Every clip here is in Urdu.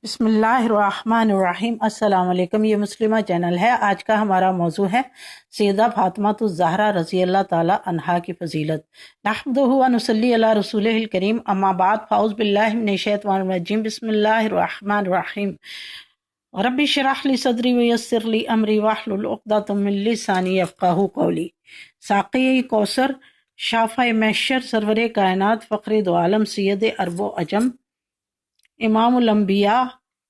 بسم اللہ الرحمن الرحیم۔ السلام علیکم، یہ مسلمہ چینل ہے۔ آج کا ہمارا موضوع ہے سیدہ فاطمہ الزہرا رضی اللہ تعالی عنہا کی فضیلت۔ نحمدہ و نصلی علی رسولہ الکریم، اما بعد، فاعوذ باللہ من الشیطان الرجیم، بسم اللہ الرحمن الرحیم۔ رب اشرح لی صدری ویسر لی امری واحلل عقدۃ من لسانی یفقہوا قولی۔ ساقی کوثر، شافع محشر، سرور کائنات، فخر دو عالم، سید عرب و عجم، امام الانبیاء،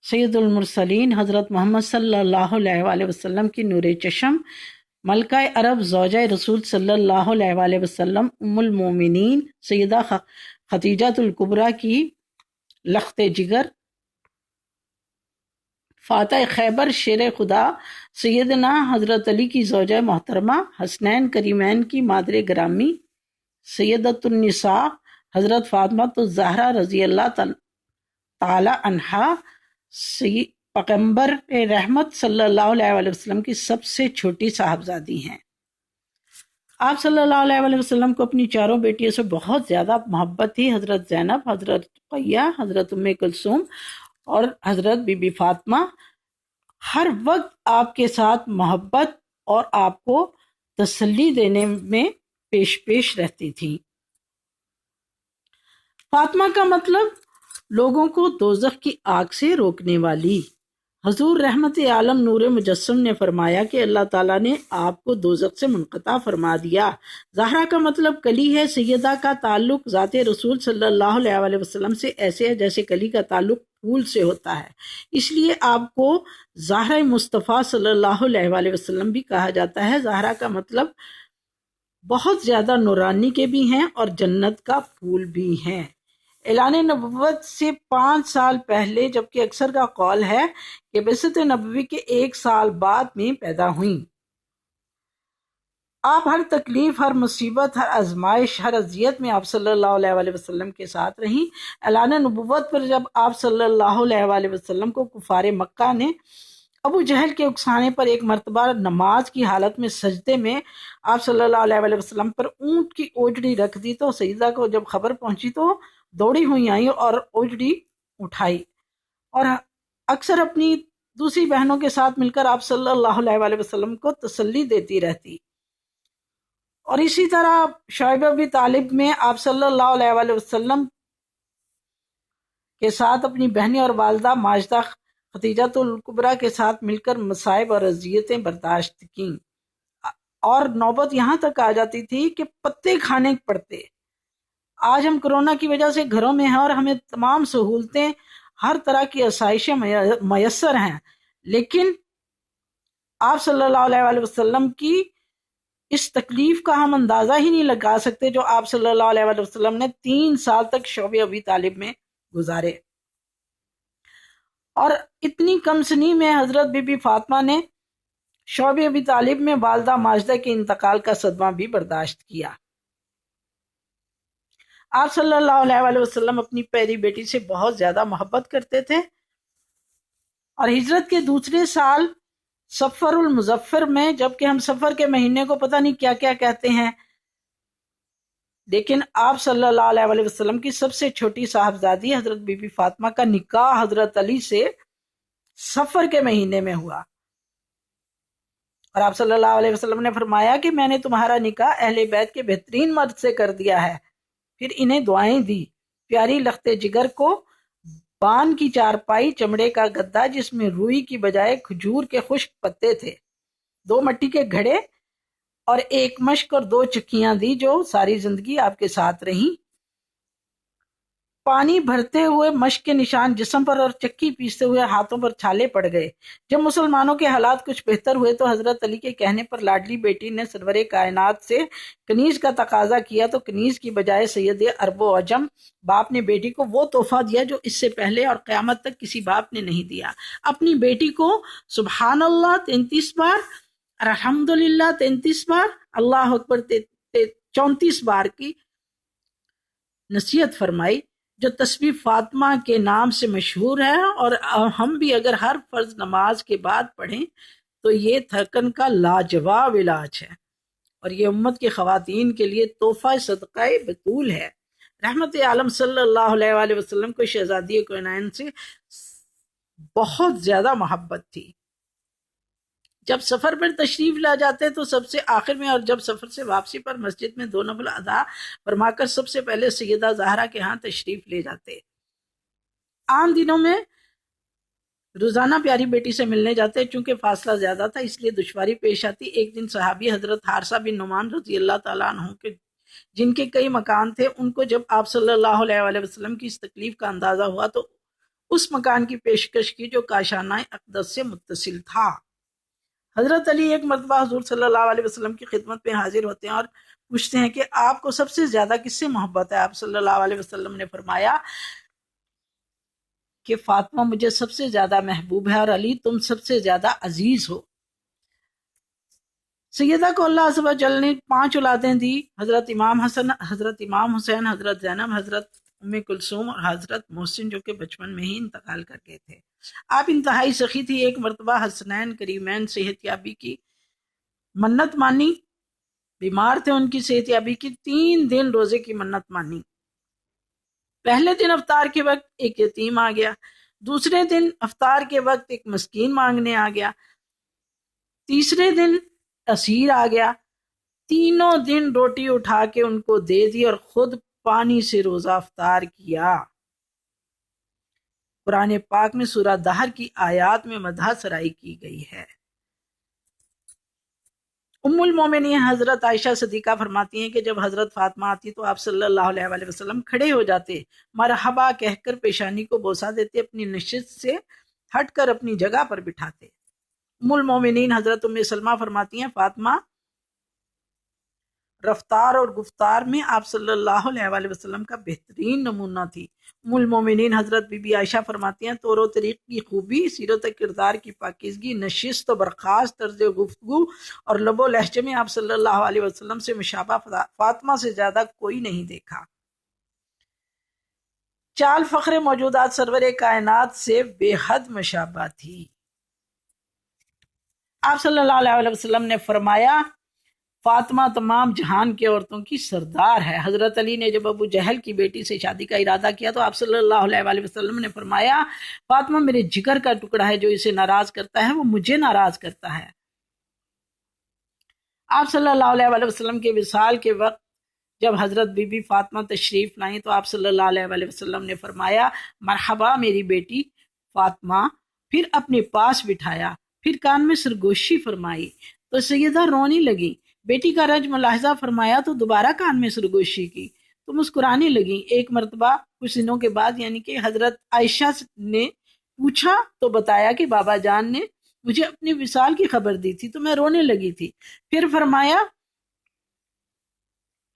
سید المرسلین، حضرت محمد صلی اللہ علیہ وآلہ وسلم کی نور چشم، ملکہ عرب، زوجہ رسول صلی اللہ علیہ وآلہ وسلم، ام المومنین سیدہ خدیجہ الکبریٰ کی لخت جگر، فاتح خیبر، شیر خدا، سیدنا حضرت علی کی زوجہ محترمہ، حسنین کریمین کی مادر گرامی، سیدۃ النساء حضرت فاطمہ الزہرا رضی اللہ تعالی عنہا، پیغمبر رحمت صلی اللہ علیہ وآلہ وسلم کی سب سے چھوٹی صاحبزادی ہیں۔ آپ صلی اللہ علیہ وآلہ وسلم کو اپنی چاروں بیٹیوں سے بہت زیادہ محبت تھی، حضرت زینب، حضرت رقیہ، حضرت ام کلثوم اور حضرت بی بی فاطمہ ہر وقت آپ کے ساتھ محبت اور آپ کو تسلی دینے میں پیش رہتی تھی۔ فاطمہ کا مطلب لوگوں کو دوزخ کی آگ سے روکنے والی۔ حضور رحمت عالم نور مجسم نے فرمایا کہ اللہ تعالیٰ نے آپ کو دوزخ سے منقطع فرما دیا۔ زہرا کا مطلب کلی ہے۔ سیدہ کا تعلق ذات رسول صلی اللہ علیہ وآلہ وسلم سے ایسے ہے جیسے کلی کا تعلق پھول سے ہوتا ہے، اس لیے آپ کو زہرا مصطفیٰ صلی اللہ علیہ وآلہ وسلم بھی کہا جاتا ہے۔ زہرا کا مطلب بہت زیادہ نورانی کے بھی ہیں اور جنت کا پھول بھی ہیں۔ اعلان نبوت سے 5 سال پہلے، جبکہ اکثر کا قول ہے کہ بعثت نبوی کے 1 سال بعد میں پیدا ہوئیں۔ آپ ہر تکلیف، ہر مصیبت، ہر آزمائش، ہر اذیت میں آپ صلی اللہ علیہ وآلہ وسلم کے ساتھ رہیں۔ اعلان نبوت پر جب آپ صلی اللہ علیہ وآلہ وسلم کو کفار مکہ نے ابو جہل کے اکسانے پر ایک مرتبہ نماز کی حالت میں سجدے میں آپ صلی اللہ علیہ وآلہ وسلم پر اونٹ کی اوجڑی رکھ دی، تو سیدہ کو جب خبر پہنچی تو دوڑی ہوئی آئی اور اوجڑی اٹھائی، اور اکثر اپنی دوسری بہنوں کے ساتھ مل کر آپ صلی اللہ علیہ وآلہ وسلم کو تسلی دیتی رہتی۔ اور اسی طرح شعیب ابی طالب میں آپ صلی اللہ علیہ وآلہ وسلم کے ساتھ اپنی بہنیں اور والدہ ماجدہ خدیجہ الکبریٰ کے ساتھ مل کر مصائب اور اذیتیں برداشت کیں، اور نوبت یہاں تک آ جاتی تھی کہ پتے کھانے پڑتے۔ آج ہم کرونا کی وجہ سے گھروں میں ہیں اور ہمیں تمام سہولتیں، ہر طرح کی آسائشیں میسر ہیں، لیکن آپ صلی اللہ علیہ وآلہ وسلم کی اس تکلیف کا ہم اندازہ ہی نہیں لگا سکتے جو آپ صلی اللہ علیہ وآلہ وسلم نے 3 سال تک شعب ابی طالب میں گزارے۔ اور اتنی کم سنی میں حضرت بی بی فاطمہ نے شعب ابی طالب میں والدہ ماجدہ کے انتقال کا صدمہ بھی برداشت کیا۔ آپ صلی اللہ علیہ وآلہ وسلم اپنی پیاری بیٹی سے بہت زیادہ محبت کرتے تھے، اور ہجرت کے دوسرے سال صفر المظفر میں، جبکہ ہم صفر کے مہینے کو پتہ نہیں کیا کیا کہتے ہیں، لیکن آپ صلی اللہ علیہ وآلہ وسلم کی سب سے چھوٹی صاحبزادی حضرت بی بی فاطمہ کا نکاح حضرت علی سے صفر کے مہینے میں ہوا، اور آپ صلی اللہ علیہ وسلم نے فرمایا کہ میں نے تمہارا نکاح اہل بیت کے بہترین مرد سے کر دیا ہے۔ پھر انہیں دعائیں دی۔ پیاری لخت جگر کو بان کی چارپائی، چمڑے کا گدا جس میں روئی کی بجائے کھجور کے خشک پتے تھے، 2 مٹی کے گھڑے اور 1 مشک اور 2 چکیاں دی جو ساری زندگی آپ کے ساتھ رہیں۔ پانی بھرتے ہوئے مشک کے نشان جسم پر اور چکی پیستے ہوئے ہاتھوں پر چھالے پڑ گئے۔ جب مسلمانوں کے حالات کچھ بہتر ہوئے تو حضرت علی کے کہنے پر لاڈلی بیٹی نے سرور کائنات سے کنیز کا تقاضا کیا، تو کنیز کی بجائے سید عرب و عجم باپ نے بیٹی کو وہ تحفہ دیا جو اس سے پہلے اور قیامت تک کسی باپ نے نہیں دیا۔ اپنی بیٹی کو سبحان اللہ 33 بار، الحمدللہ 33 بار، اللہ اکبر 34 بار کی نصیحت فرمائی، جو تسبیح فاطمہ کے نام سے مشہور ہے، اور ہم بھی اگر ہر فرض نماز کے بعد پڑھیں تو یہ تھکن کا لاجواب علاج ہے، اور یہ امت کی خواتین کے لیے تحفہ صدقہ بطول ہے۔ رحمت عالم صلی اللہ علیہ وآلہ وسلم کو شہزادی کونین سے بہت زیادہ محبت تھی۔ جب سفر پر تشریف لا جاتے تو سب سے آخر میں، اور جب سفر سے واپسی پر مسجد میں 2 نفل ادا فرما کر سب سے پہلے سیدہ زہرا کے ہاں تشریف لے جاتے۔ عام دنوں میں روزانہ پیاری بیٹی سے ملنے جاتے، چونکہ فاصلہ زیادہ تھا اس لیے دشواری پیش آتی۔ ایک دن صحابی حضرت حارثہ بن نعمان رضی اللہ تعالیٰ عنہ کے جن کے کئی مکان تھے، ان کو جب آپ صلی اللہ علیہ وآلہ وسلم کی اس تکلیف کا اندازہ ہوا تو اس مکان کی پیشکش کی جو کاشانہ اقدس سے متصل تھا۔ حضرت علی ایک مرتبہ حضور صلی اللہ علیہ وسلم کی خدمت میں حاضر ہوتے ہیں اور پوچھتے ہیں کہ آپ کو سب سے زیادہ کس سے محبت ہے؟ آپ صلی اللہ علیہ وسلم نے فرمایا کہ فاطمہ مجھے سب سے زیادہ محبوب ہے اور علی تم سب سے زیادہ عزیز ہو۔ سیدہ کو اللہ عز و جل نے 5 اولادیں دی، حضرت امام حسن، حضرت امام حسین، حضرت زینب، حضرت ام کلثوم اور حضرت محسن، جو کہ بچپن میں ہی انتقال کر گئے تھے۔ آپ انتہائی سخی تھی۔ ایک مرتبہ حسنین کریمین صحت یابی کی منت مانی، بیمار تھے، ان کی صحت یابی کی 3 دن روزے کی منت مانی۔ پہلے دن افطار کے وقت ایک یتیم آ گیا، دوسرے دن افطار کے وقت ایک مسکین مانگنے آ گیا، تیسرے دن اسیر آ گیا۔ تینوں دن روٹی اٹھا کے ان کو دے دی اور خود پانی سے روزہ افطار کیا۔ قرآن پاک میں سورہ دہر کی آیات میں مدح سرائی کی گئی ہے۔ ام المومنین حضرت عائشہ صدیقہ فرماتی ہیں کہ جب حضرت فاطمہ آتی تو آپ صلی اللہ علیہ وآلہ وسلم کھڑے ہو جاتے، مرحبا کہہ کر پیشانی کو بوسہ دیتے، اپنی نشست سے ہٹ کر اپنی جگہ پر بٹھاتے۔ ام المومنین حضرت ام سلمہ فرماتی ہیں فاطمہ رفتار اور گفتار میں آپ صلی اللہ علیہ وآلہ وسلم کا بہترین نمونہ تھی۔ ام المومنین حضرت بی بی عائشہ فرماتی ہیں طور و طریق کی خوبی، سیرت کردار کی پاکیزگی، نشست و برخاست طرز گفتگو اور لب و لہجے میں آپ صلی اللہ علیہ وسلم سے مشابہ فاطمہ سے زیادہ کوئی نہیں دیکھا۔ چال فخر موجودات سرور کائنات سے بے حد مشابہ تھی۔ آپ صلی اللہ علیہ وسلم نے فرمایا فاطمہ تمام جہان کے عورتوں کی سردار ہے۔ حضرت علی نے جب ابو جہل کی بیٹی سے شادی کا ارادہ کیا تو آپ صلی اللہ علیہ وآلہ وسلم نے فرمایا فاطمہ میرے جگر کا ٹکڑا ہے، جو اسے ناراض کرتا ہے وہ مجھے ناراض کرتا ہے۔ آپ صلی اللہ علیہ وآلہ وسلم کے وصال کے وقت جب حضرت بی بی فاطمہ تشریف لائیں تو آپ صلی اللہ علیہ وآلہ وسلم نے فرمایا مرحبا میری بیٹی فاطمہ، پھر اپنے پاس بٹھایا، پھر کان میں سرگوشی فرمائی تو سیدہ رونے لگی۔ بیٹی کا رنج ملاحظہ فرمایا تو دوبارہ کان میں سرگوشی کی تو مسکرانے لگی۔ ایک مرتبہ کچھ دنوں کے بعد یعنی کہ حضرت عائشہ نے پوچھا تو بتایا کہ بابا جان نے مجھے اپنے وصال کی خبر دی تھی تو میں رونے لگی تھی۔ پھر فرمایا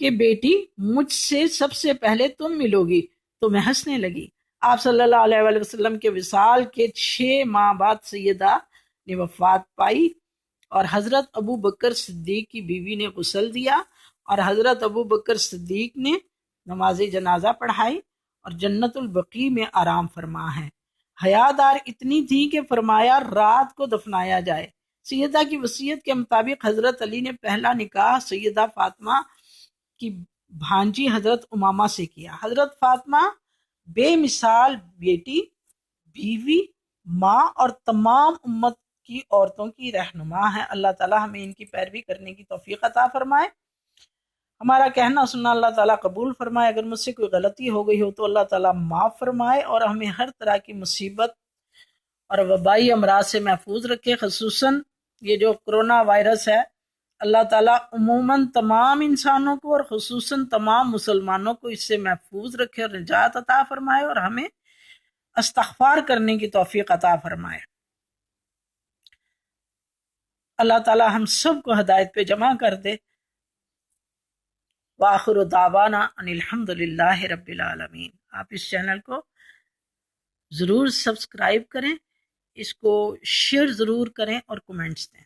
کہ بیٹی مجھ سے سب سے پہلے تم ملو گی تو میں ہنسنے لگی۔ آپ صلی اللہ علیہ وآلہ وسلم کے وصال کے 6 ماہ بعد سیدہ نے وفات پائی اور حضرت ابو بکر صدیق کی بیوی نے غسل دیا اور حضرت ابو بکر صدیق نے نماز جنازہ پڑھائی اور جنت البقیع میں آرام فرما ہے۔ حیادار اتنی تھی کہ فرمایا رات کو دفنایا جائے۔ سیدہ کی وصیت کے مطابق حضرت علی نے پہلا نکاح سیدہ فاطمہ کی بھانجی حضرت امامہ سے کیا۔ حضرت فاطمہ بے مثال بیٹی، بیوی، ماں اور تمام امت کی عورتوں کی رہنما ہے۔ اللہ تعالی ہمیں ان کی پیروی کرنے کی توفیق عطا فرمائے۔ ہمارا کہنا سننا اللہ تعالیٰ قبول فرمائے۔ اگر مجھ سے کوئی غلطی ہو گئی ہو تو اللہ تعالیٰ معاف فرمائے اور ہمیں ہر طرح کی مصیبت اور وبائی امراض سے محفوظ رکھے، خصوصاً یہ جو کرونا وائرس ہے۔ اللہ تعالیٰ عموماً تمام انسانوں کو اور خصوصاً تمام مسلمانوں کو اس سے محفوظ رکھے اور نجات عطا فرمائے اور ہمیں استغفار کرنے کی توفیق عطا فرمائے۔ اللہ تعالیٰ ہم سب کو ہدایت پہ جمع کر دے۔ وآخر دعوانا ان الحمد للہ رب العالمین۔ آپ اس چینل کو ضرور سبسکرائب کریں، اس کو شیئر ضرور کریں اور کمنٹس دیں۔